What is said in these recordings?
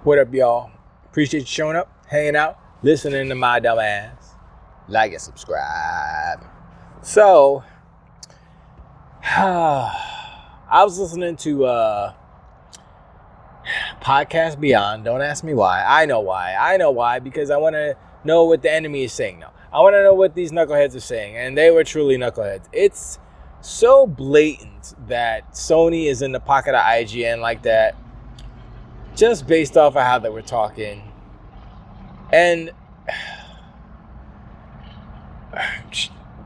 What up, y'all? Appreciate you showing up, hanging out, listening to my dumb ass. Like and subscribe. So, I was listening to Podcast Beyond. Don't ask me why. I know why. Because I want to know what the enemy is saying now. I want to know what these knuckleheads are saying. And they were truly knuckleheads. It's so blatant that Sony is in the pocket of IGN like that. Just based off of how they were talking. And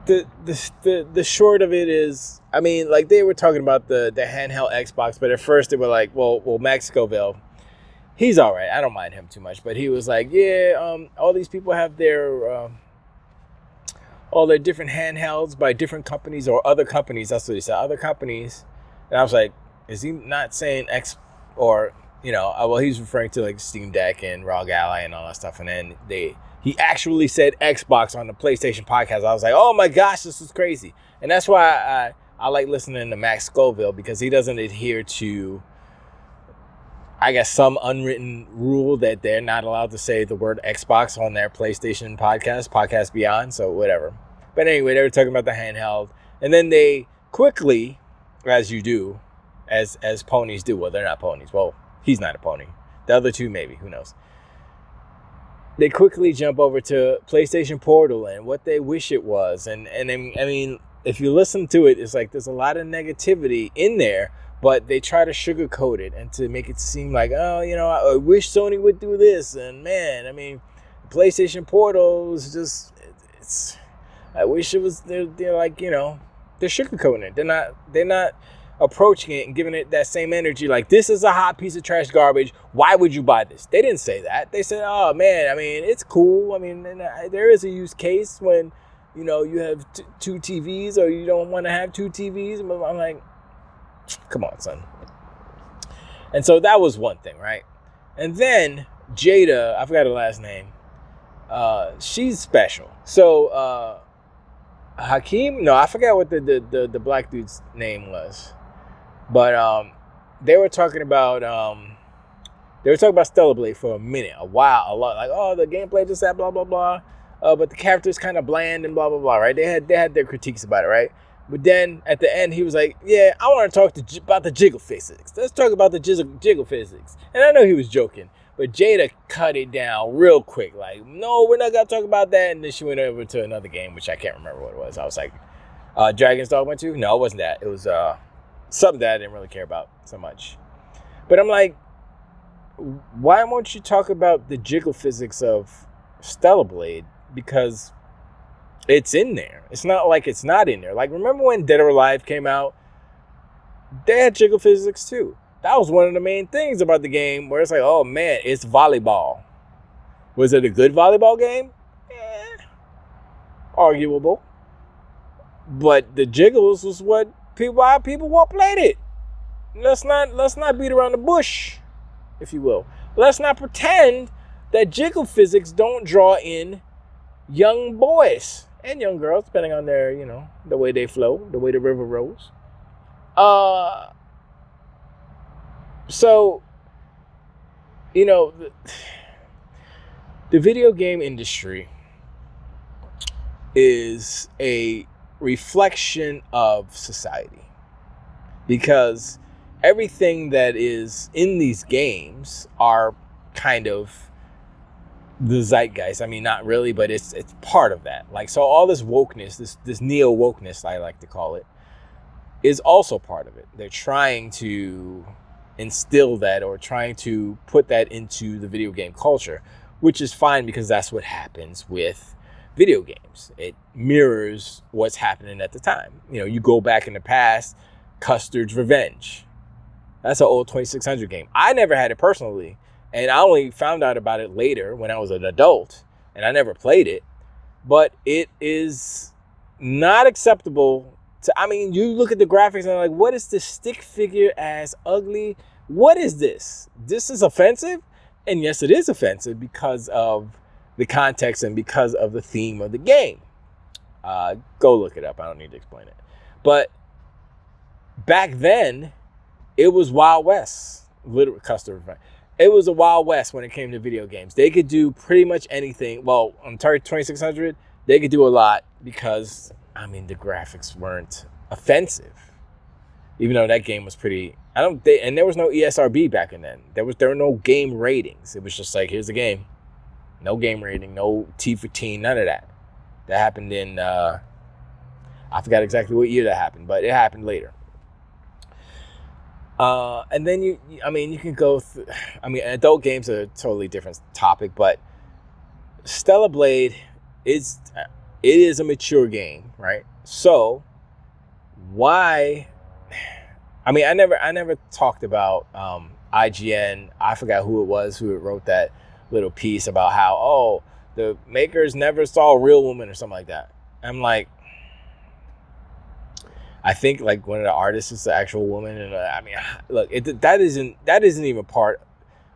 the short of it is, I mean, like they were talking about the handheld Xbox, but at first they were like, well, Max Scoville, he's all right. I don't mind him too much, but he was like, yeah, all these people have their all their different handhelds by different companies or other companies. That's what he said, other companies. And I was like, is he not saying X or, you know, well, he's referring to like Steam Deck and ROG Ally and all that stuff. And then he actually said Xbox on the PlayStation podcast. I was like, oh my gosh, this is crazy. And that's why I like listening to Max Scoville, because he doesn't adhere to, I guess, some unwritten rule that they're not allowed to say the word Xbox on their PlayStation podcast Beyond, so whatever. But anyway, they were talking about the handheld. And then they quickly, as you do, as ponies do, well, they're not ponies. Well, he's not a pony. The other two, maybe, who knows. They quickly jump over to PlayStation Portal and what they wish it was. And I mean, if you listen to it, it's like there's a lot of negativity in there, but they try to sugarcoat it and to make it seem like, oh, you know, I wish Sony would do this. And man, I mean, PlayStation Portal is just, I wish it was, they're like, you know, they're sugarcoating it. They're not approaching it and giving it that same energy like, this is a hot piece of trash garbage, why would you buy this? They didn't say that. They said, oh man, I mean, it's cool. I mean, there is a use case when, you know, you have two TVs or you don't want to have two TVs. I'm like, come on, son. And so that was one thing, right? And then Jada, I forgot her last name, she's special. So Hakeem, no, I forgot what the black dude's name was. But they were talking about Stellar Blade for a minute, a while, a lot. Like, oh, the gameplay just that, blah blah blah. But the character's kind of bland and blah blah blah, right? They had their critiques about it, right? But then at the end, he was like, yeah, I want to talk about the jiggle physics. Let's talk about the jiggle physics. And I know he was joking, but Jada cut it down real quick. Like, no, we're not gonna talk about that. And then she went over to another game, which I can't remember what it was. I was like, Dragon's Dogma 2? No, it wasn't that. It was something that I didn't really care about so much. But I'm like, why won't you talk about the jiggle physics of Stellar Blade? Because it's in there. It's not like it's not in there. Like, remember when Dead or Alive came out? They had jiggle physics too. That was one of the main things about the game, where it's like, oh man, it's volleyball. Was it a good volleyball game? Arguable. But the jiggles was what why people won't played it. Let's not beat around the bush, if you will. Let's not pretend that jiggle physics don't draw in young boys and young girls, depending on their, you know, the way they flow, the way the river rolls. So, you know, the video game industry is a reflection of society, because everything that is in these games are kind of the zeitgeist. I mean, not really, but it's part of that. Like, so all this wokeness, this neo wokeness, I like to call it, is also part of it. They're trying to instill that, or trying to put that into the video game culture, which is fine, because that's what happens with video games. It mirrors what's happening at the time. You know, you go back in the past, Custard's Revenge. That's an old 2600 game. I never had it personally, and I only found out about it later when I was an adult, and I never played it. But it is not acceptable to, I mean, you look at the graphics and like, what is this stick figure ass ugly? What is this? This is offensive? And yes, it is offensive because of the context and because of the theme of the game. Go look it up. I don't need to explain it. But back then, it was Wild West, literally Custard. it was a Wild West when it came to video games. They could do pretty much anything. Well, on Atari 2600, they could do a lot because, I mean, the graphics weren't offensive. Even though that game was pretty, and there was no ESRB back in then. There were no game ratings. It was just like, here's the game. No game rating, no T for teen, none of that. That happened in, I forgot exactly what year that happened, but it happened later. And then you can go through, adult games are a totally different topic, but Stellar Blade it is a mature game, right? So why, I never talked about IGN. I forgot who it was who wrote that little piece about how, the makers never saw a real woman or something like that. I'm like, I think like one of the artists is the actual woman, and look, that isn't even part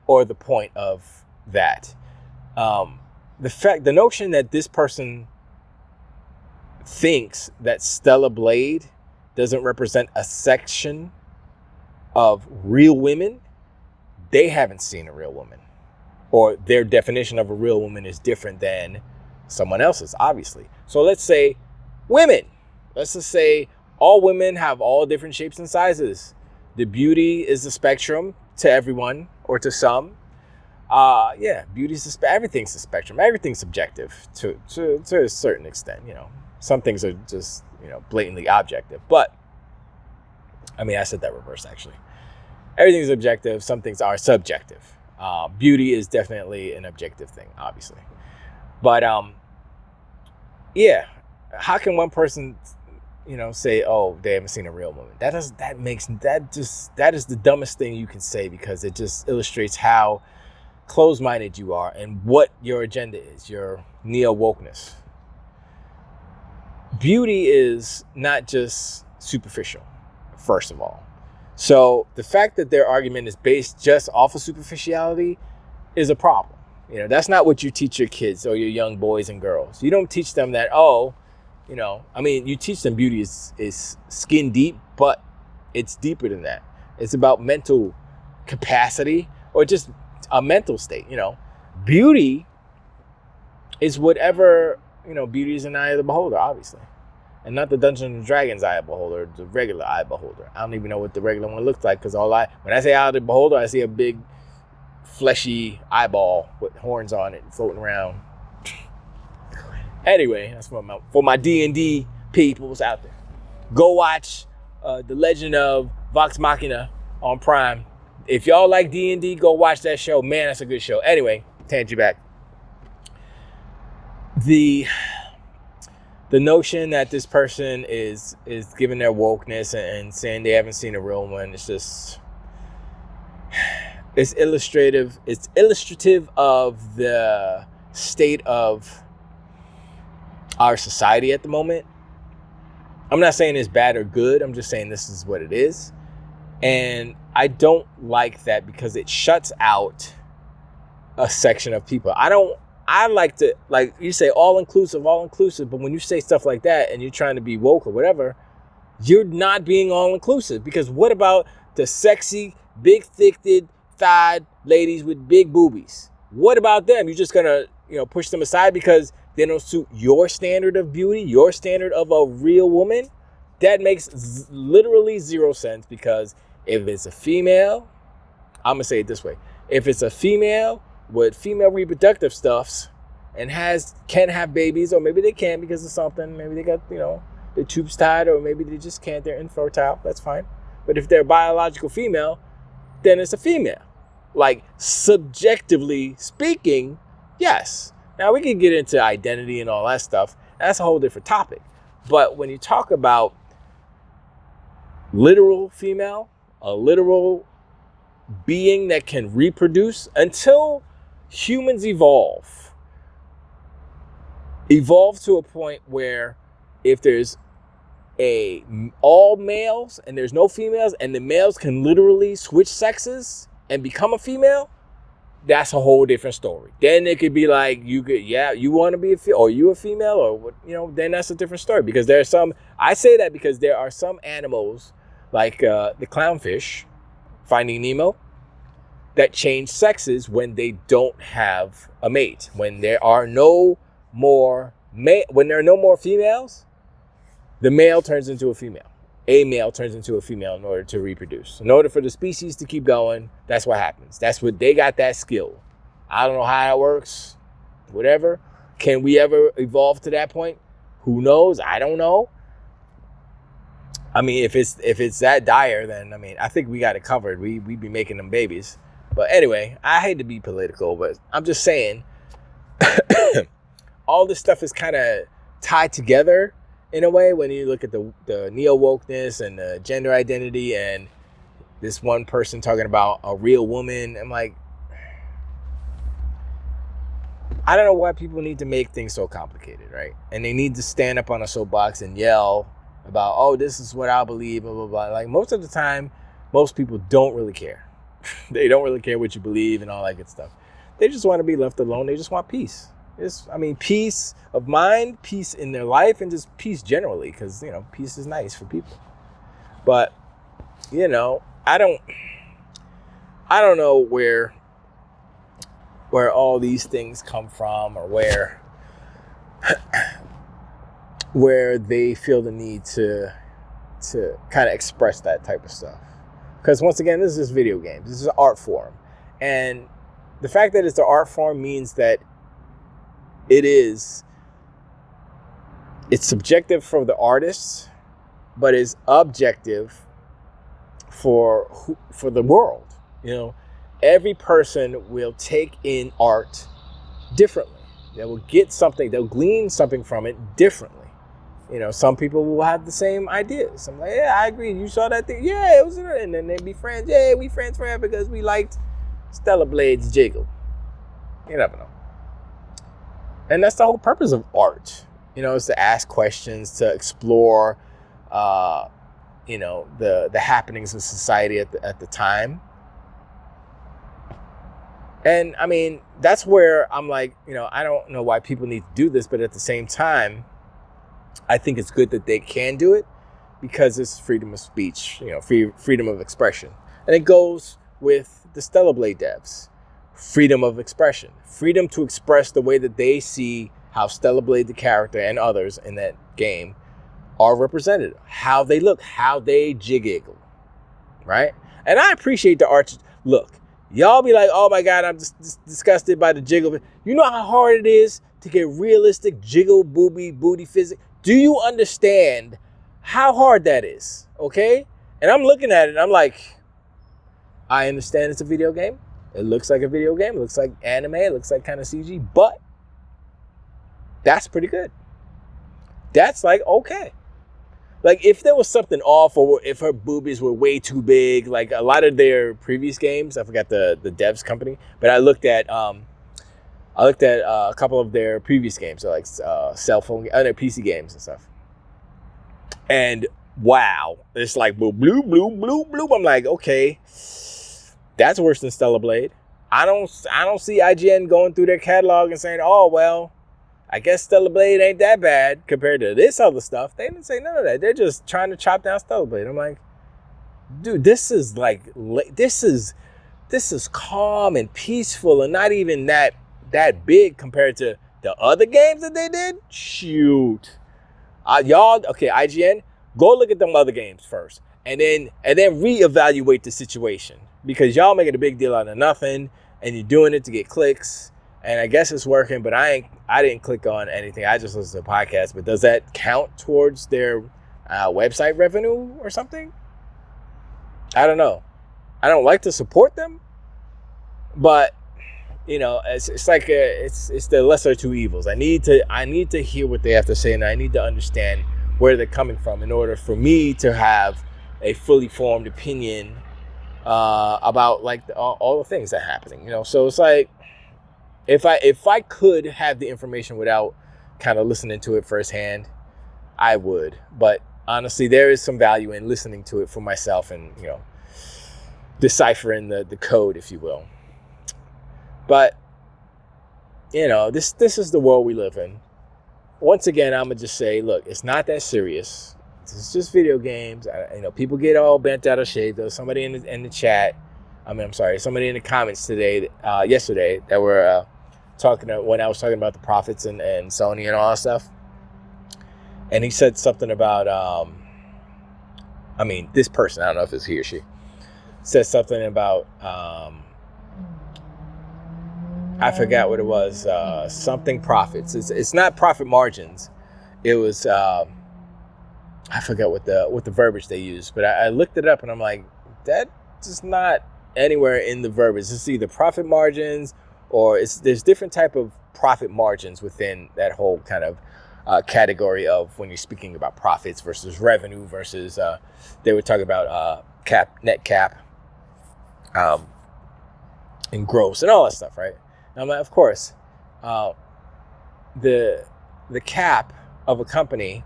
or the point of that. The notion that this person thinks that Stellar Blade doesn't represent a section of real women, they haven't seen a real woman, or their definition of a real woman is different than someone else's, obviously. So let's say women. Let's just say all women have all different shapes and sizes. The beauty is the spectrum to everyone or to some. Beauty's everything's a spectrum. Everything's subjective to a certain extent. Some things are just blatantly objective. But I said that reverse actually. Everything's objective. Some things are subjective. Beauty is definitely an objective thing, obviously. But how can one person say, oh, they haven't seen a real woman? That is the dumbest thing you can say, because it just illustrates how closed-minded you are and what your agenda is, your neo-wokeness. Beauty is not just superficial, first of all. So the fact that their argument is based just off of superficiality is a problem. That's not what you teach your kids or your young boys and girls. You don't teach them that, you teach them beauty is skin deep, but it's deeper than that. It's about mental capacity or just a mental state. Beauty is whatever, beauty is an eye of the beholder, obviously. And not the Dungeons and Dragons eye of beholder, the regular eye of beholder. I don't even know what the regular one looks like, because when I say eye of the beholder, I see a big fleshy eyeball with horns on it floating around. Anyway, that's for my D&D peoples out there. Go watch The Legend of Vox Machina on Prime. If y'all like D&D, go watch that show. Man, that's a good show. Anyway, tangent back. The notion that this person is giving their wokeness and saying they haven't seen a real one, it's illustrative. It's illustrative of the state of our society at the moment. I'm not saying it's bad or good. I'm just saying this is what it is. And I don't like that, because it shuts out a section of people. I like to, like you say, all inclusive, but when you say stuff like that and you're trying to be woke or whatever, you're not being all inclusive. Because what about the sexy, big thicked, thighed ladies with big boobies? What about them? You're just gonna, push them aside because they don't suit your standard of beauty, your standard of a real woman? That makes literally zero sense, because if it's a female, I'm gonna say it this way. If it's a female with female reproductive stuffs and can have babies, or maybe they can't because of something, maybe they got, their tubes tied, or maybe they just can't, they're infertile, that's fine. But if they're a biological female, then it's a female. Like, subjectively speaking, yes. Now we can get into identity and all that stuff. That's a whole different topic. But when you talk about literal female, a literal being that can reproduce, until humans evolve to a point where if there's all males and there's no females, and the males can literally switch sexes and become a female, that's a whole different story. Then it could be like, you want to be or you a female, or what, then that's a different story. Because there are some, I say that because there are some animals like the clownfish, Finding Nemo, that change sexes when they don't have a mate. When there are no more females, the male turns into a female. A male turns into a female in order to reproduce. In order for the species to keep going, that's what happens. That's what they got, that skill. I don't know how that works. Whatever. Can we ever evolve to that point? Who knows? I don't know. I mean, if it's that dire, then I mean, I think we got it covered. We be making them babies. But anyway, I hate to be political, but I'm just saying all this stuff is kind of tied together in a way when you look at the neo-wokeness and the gender identity and this one person talking about a real woman. I'm like, I don't know why people need to make things so complicated, right? And they need to stand up on a soapbox and yell about, oh, this is what I believe, blah, blah, blah. Like, most of the time, most people don't really care. They don't really care what you believe and all that good stuff. They just want to be left alone. They just want peace. Peace of mind, peace in their life, and just peace generally, because, you know, peace is nice for people. But, you know, I don't know where all these things come from, or where they feel the need to kind of express that type of stuff. Because once again, this is video games. This is an art form. And the fact that it's an art form means that it's subjective for the artists, but it's objective for the world. You know, every person will take in art differently. They will get something, they'll glean something from it differently. You know, some people will have the same ideas. I'm like, yeah, I agree. You saw that thing? Yeah, it was, and then they'd be friends. Yeah, we friends forever because we liked Stella Blade's jiggle. You never know. And that's the whole purpose of art. You know, is to ask questions, to explore, you know, the happenings of society at the time. And I mean, that's where I'm like, you know, I don't know why people need to do this, but at the same time, I think it's good that they can do it because it's freedom of speech, you know, freedom of expression. And it goes with the Stellar Blade devs. Freedom of expression. Freedom to express the way that they see how Stellar Blade, the character, and others in that game are represented. How they look, how they jiggle, right? And I appreciate the art. Look, y'all be like, oh my God, I'm just disgusted by the jiggle. You know how hard it is to get realistic jiggle booty physics? Do you understand how hard that is? Okay? And I'm looking at it and I'm like, I understand it's a video game. It looks like a video game. It looks like anime. It looks like kind of CG. But that's pretty good. That's like, okay. Like, if there was something off, or if her boobies were way too big, like a lot of their previous games, I forgot the devs company, but I looked at a couple of their previous games, so like cell phone, other PC games and stuff. And wow, it's like blue. I'm like, okay, that's worse than Stellar Blade. I don't see IGN going through their catalog and saying, oh well, I guess Stellar Blade ain't that bad compared to this other stuff. They didn't say none of that. They're just trying to chop down Stellar Blade. I'm like, dude, this is calm and peaceful and not even that big compared to the other games that they did. Shoot, y'all, okay, IGN, go look at them other games first, and then reevaluate the situation, because y'all making a big deal out of nothing, and you're doing it to get clicks. And I guess it's working, but I didn't click on anything. I just listened to a podcast. But does that count towards their website revenue or something? I don't know. I don't like to support them, but you know, it's like it's the lesser of two evils. I need to hear what they have to say, and I need to understand where they're coming from in order for me to have a fully formed opinion about like all the things that are happening. You know, so it's like, if I could have the information without kind of listening to it firsthand, I would. But honestly, there is some value in listening to it for myself and, you know, deciphering the code, if you will. But, you know, this is the world we live in. Once again, I'm going to just say, look, it's not that serious. It's just video games. You know, people get all bent out of shape. There's somebody in the chat I'm sorry, somebody in the comments yesterday that were talking when I was talking about the profits and Sony and all that stuff. And he said something about, this person, I don't know if it's he or she, said something about, I forgot what it was, something profits. It's not profit margins. It was, I forgot what the verbiage they used, but I looked it up and I'm like, that is not anywhere in the verbiage. It's either profit margins or there's different type of profit margins within that whole kind of category of when you're speaking about profits versus revenue versus they were talking about net cap and gross and all that stuff, right? And I'm like, of course, the cap of a company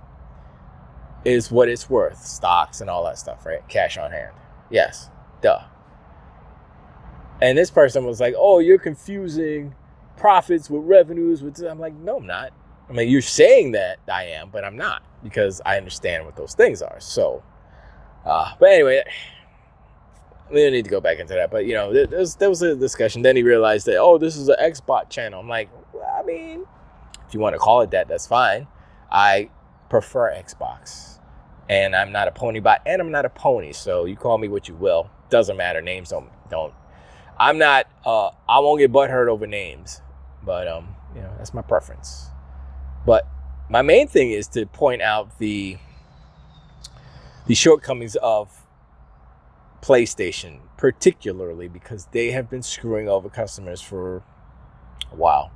is what it's worth, stocks and all that stuff, right? Cash on hand. Yes, duh. And this person was like, oh, you're confusing profits with revenues. I'm like, no, I'm not. I mean, you're saying that I am, but I'm not, because I understand what those things are. So, but anyway, we don't need to go back into that. But, there was a discussion. Then he realized that, oh, this is an Xbox channel. I'm like, well, I mean, if you want to call it that, that's fine. I prefer Xbox. And I'm not a pony bot, and I'm not a pony. So you call me what you will. Doesn't matter. Names don't. I'm not, I won't get butthurt over names. But, that's my preference. But my main thing is to point out the shortcomings of PlayStation, particularly because they have been screwing over customers for a while.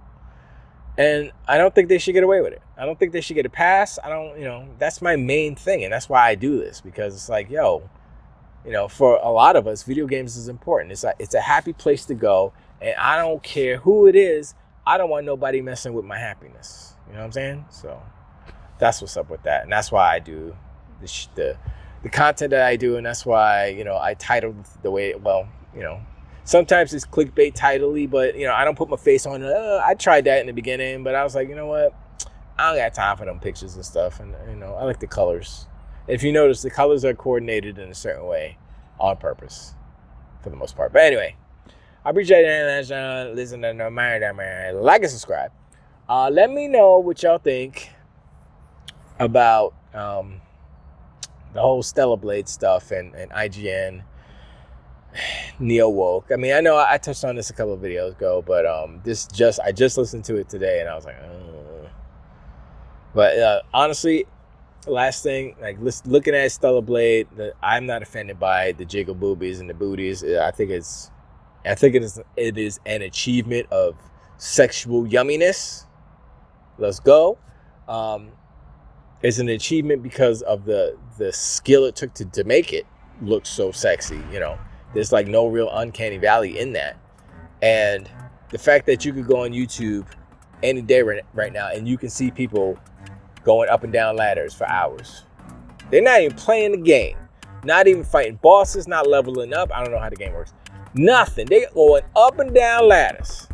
And I don't think they should get away with it. I don't think they should get a pass. That's my main thing. And that's why I do this, because it's like, for a lot of us, video games is important. It's a happy place to go. And I don't care who it is. I don't want nobody messing with my happiness. You know what I'm saying? So that's what's up with that. And that's why I do the content that I do. And that's why, I titled the way, sometimes it's clickbait titly, but, I don't put my face on it. I tried that in the beginning, but I was like, you know what? I don't got time for them pictures and stuff. And, I like the colors. If you notice, the colors are coordinated in a certain way on purpose for the most part. But anyway, I appreciate it. Listen to no matter. Like and subscribe. Let me know what y'all think about the whole Stellar Blade stuff and IGN neo woke. I mean, I know I touched on this a couple of videos ago, but I just listened to it today and I was like, But honestly, last thing, like looking at Stellar Blade, I'm not offended by the jiggle boobies and the booties. I think it is an achievement of sexual yumminess. Let's go. It's an achievement because of the skill it took to make it look so sexy. There's like no real uncanny valley in that. And the fact that you could go on YouTube any day right now and you can see people going up and down ladders for hours. They're not even playing the game. Not even fighting bosses, not leveling up. I don't know how the game works. Nothing. They're going up and down ladders.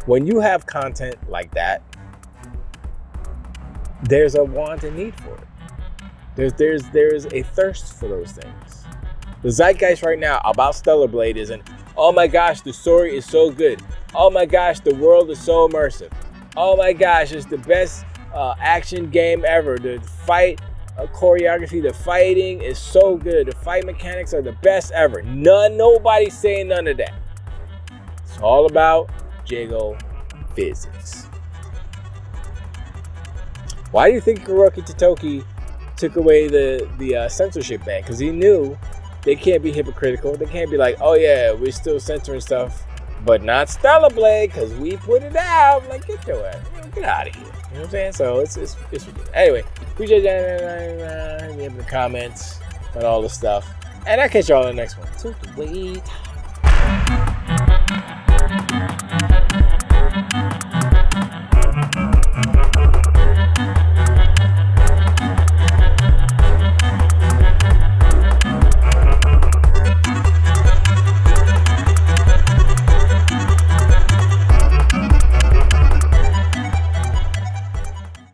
When you have content like that, there's a want and need for it. There's a thirst for those things. The zeitgeist right now about Stellar Blade isn't, oh my gosh, the story is so good. Oh my gosh, the world is so immersive. Oh my gosh, it's the best action game ever. The fight choreography, the fighting is so good. The fight mechanics are the best ever. Nobody's saying none of that. It's all about jiggle physics. Why do you think Hiroki Totoki took away the censorship ban? Because he knew they can't be hypocritical. They can't be like, oh yeah, we're still censoring stuff, but not Stellar Blade because we put it out. Like, get your ass, get out of here. You know what I'm saying? So it's ridiculous. Anyway, appreciate that. Hit me in the comments about all this stuff, and I'll catch y'all in the next one. Wait.